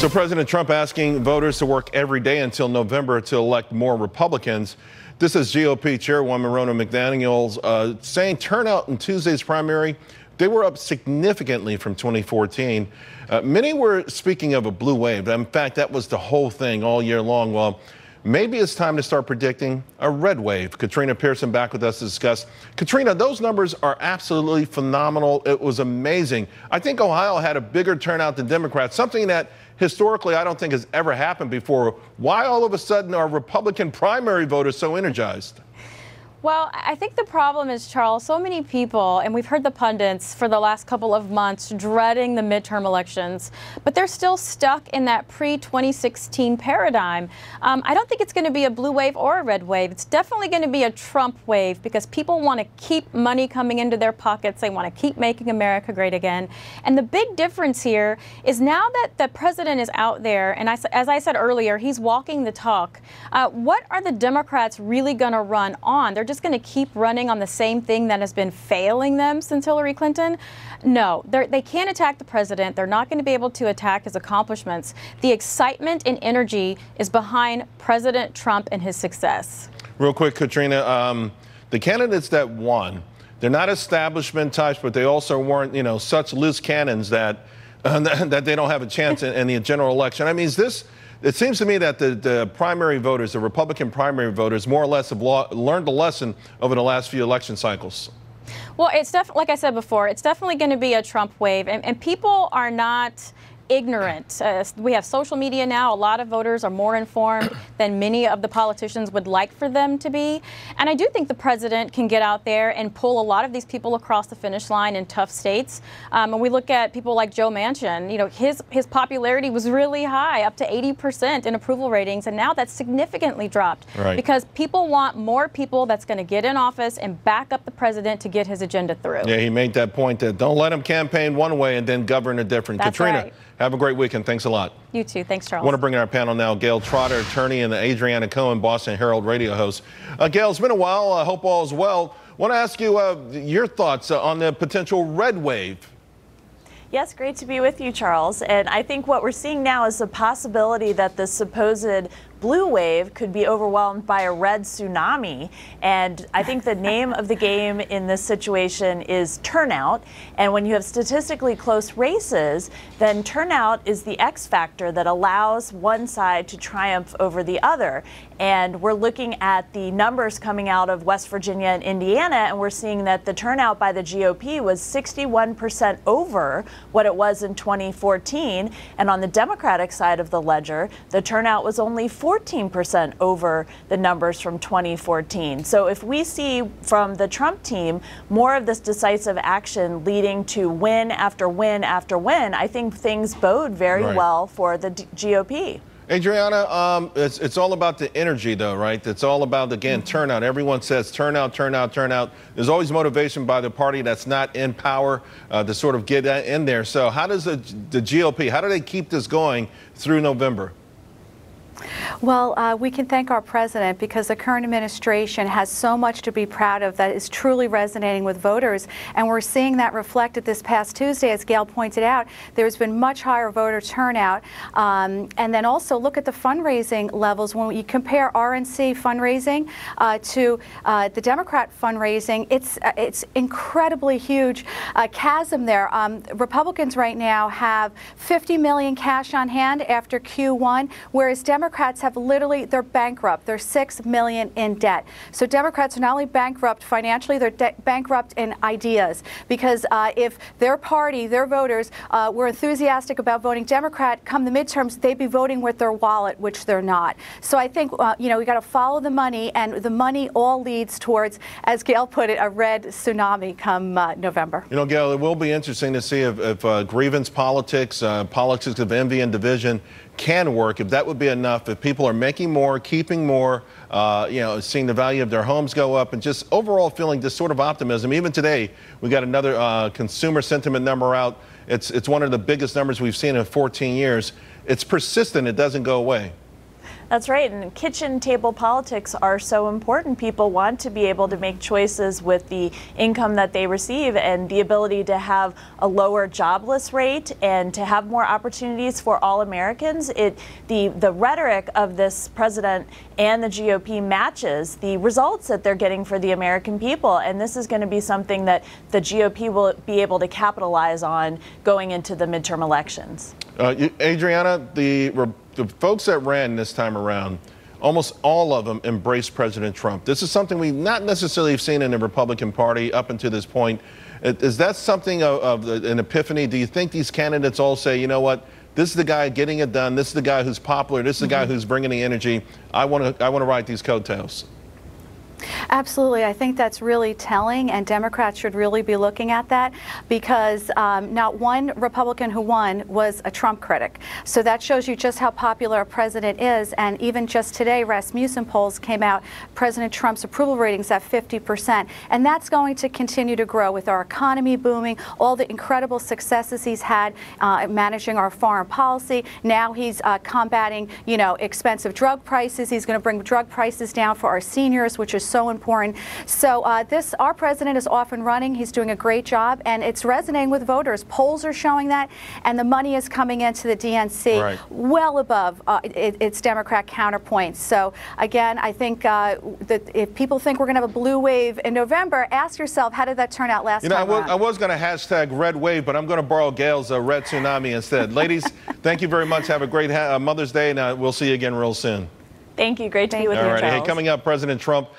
So President Trump asking voters to work every day until November to elect more Republicans. This is GOP Chairwoman Ronna McDaniel saying turnout in Tuesday's primary, they were up significantly from 2014. Many were speaking of a blue wave. In fact, that was the whole thing all year long. Well, maybe it's time to start predicting a red wave. Katrina Pearson back with us to discuss. Katrina, those numbers are absolutely phenomenal. It was amazing. I think Ohio had a bigger turnout than Democrats, something that historically I don't think has ever happened before. Why all of a sudden are Republican primary voters so energized? Well, I think the problem is, Charles, so many people, and we've heard the pundits for the last couple of months dreading the midterm elections, but they're still stuck in that pre-2016 paradigm. I don't think it's going to be a blue wave or a red wave. It's definitely going to be a Trump wave because people want to keep money coming into their pockets. They want to keep making America great again. And the big difference here is now that the president is out there, and as I said earlier, he's walking the talk, what are the Democrats really going to run on? They're just going to keep running on the same thing that has been failing them since Hillary Clinton? No, they can't attack the president. They're not going to be able to attack his accomplishments. The excitement and energy is behind President Trump and his success. Real quick, Katrina, the candidates that won, they're not establishment types, but they also weren't, such loose cannons that that they don't have a chance in the general election. I mean, it seems to me that the primary voters, the Republican primary voters, more or less have learned a lesson over the last few election cycles. Well, it's definitely, like I said before, it's definitely going to be a Trump wave, and people are not ignorant. We have social media now. A lot of voters are more informed than many of the politicians would like for them to be. And I do think the president can get out there and pull a lot of these people across the finish line in tough states. When we look at people like Joe Manchin, his popularity was really high, up to 80% in approval ratings, and now that's significantly dropped because people want more people that's going to get in office and back up the president to get his agenda through. Yeah, he made that point that don't let him campaign one way and then govern a different. That's Katrina, right. Have a great weekend. Thanks a lot. You too. Thanks, Charles. I want to bring in our panel now. Gail Trotter, attorney, and Adriana Cohen, Boston Herald radio host. Gail, it's been a while. I hope all is well. I want to ask you your thoughts on the potential red wave. Yes, great to be with you, Charles. And I think what we're seeing now is the possibility that the supposed blue wave could be overwhelmed by a red tsunami. And I think the name of the game in this situation is turnout. And when you have statistically close races, then turnout is the X factor that allows one side to triumph over the other. And we're looking at the numbers coming out of West Virginia and Indiana, and we're seeing that the turnout by the GOP was 61% over what it was in 2014. And on the Democratic side of the ledger, the turnout was only 14% over the numbers from 2014. So if we see from the Trump team more of this decisive action leading to win after win after win, I think things bode very well for the GOP. Adriana, it's all about the energy, though, right? It's all about, again, turnout. Everyone says turnout, turnout, turnout. There's always motivation by the party that's not in power to sort of get in there. So how does the GOP, how do they keep this going through November? Well, we can thank our president because the current administration has so much to be proud of that is truly resonating with voters. And we're seeing that reflected this past Tuesday, as Gail pointed out. There's been much higher voter turnout. And then also look at the fundraising levels. When you compare RNC fundraising to the Democrat fundraising, it's incredibly huge chasm there. Republicans right now have $50 million cash on hand after Q1, whereas Democrats have literally, they're bankrupt. They're $6 million in debt. So Democrats are not only bankrupt financially, they're bankrupt in ideas. Because if their party, their voters, were enthusiastic about voting Democrat, come the midterms, they'd be voting with their wallet, which they're not. So I think, we got to follow the money, and the money all leads towards, as Gail put it, a red tsunami come November. Gail, it will be interesting to see if grievance politics, politics of envy and division can work, if that would be enough, if people are making more, keeping more, seeing the value of their homes go up, and just overall feeling this sort of optimism. Even today, we got another consumer sentiment number out. It's one of the biggest numbers we've seen in 14 years. It's persistent. It doesn't go away. That's right, and kitchen table politics are so important. People want to be able to make choices with the income that they receive and the ability to have a lower jobless rate and to have more opportunities for all Americans. The rhetoric of this president and the GOP matches the results that they're getting for the American people, and this is going to be something that the GOP will be able to capitalize on going into the midterm elections. Adriana, the folks that ran this time around, almost all of them embraced President Trump. This is something we not necessarily have seen in the Republican Party up until this point. Is that something of an epiphany? Do you think these candidates all say, you know what, this is the guy getting it done, this is the guy who's popular, this is the guy who's bringing the energy, I want to ride these coattails? Absolutely. I think that's really telling, and Democrats should really be looking at that, because not one Republican who won was a Trump critic. So that shows you just how popular a president is. And even just today, Rasmussen polls came out, President Trump's approval ratings at 50%. And that's going to continue to grow with our economy booming, all the incredible successes he's had managing our foreign policy. Now he's combating, expensive drug prices. He's going to bring drug prices down for our seniors, which is so important. So our president is off and running. He's doing a great job, and it's resonating with voters. Polls are showing that, and the money is coming into the DNC well above its Democrat counterpoints. So again, I think that if people think we're going to have a blue wave in November, ask yourself, how did that turn out last time around? I was going to hashtag red wave, but I'm going to borrow Gail's red tsunami instead. Ladies, thank you very much. Have a great Mother's Day, and we'll see you again real soon. Thank you. Great to be with you, All right. Charles. Hey, coming up, President Trump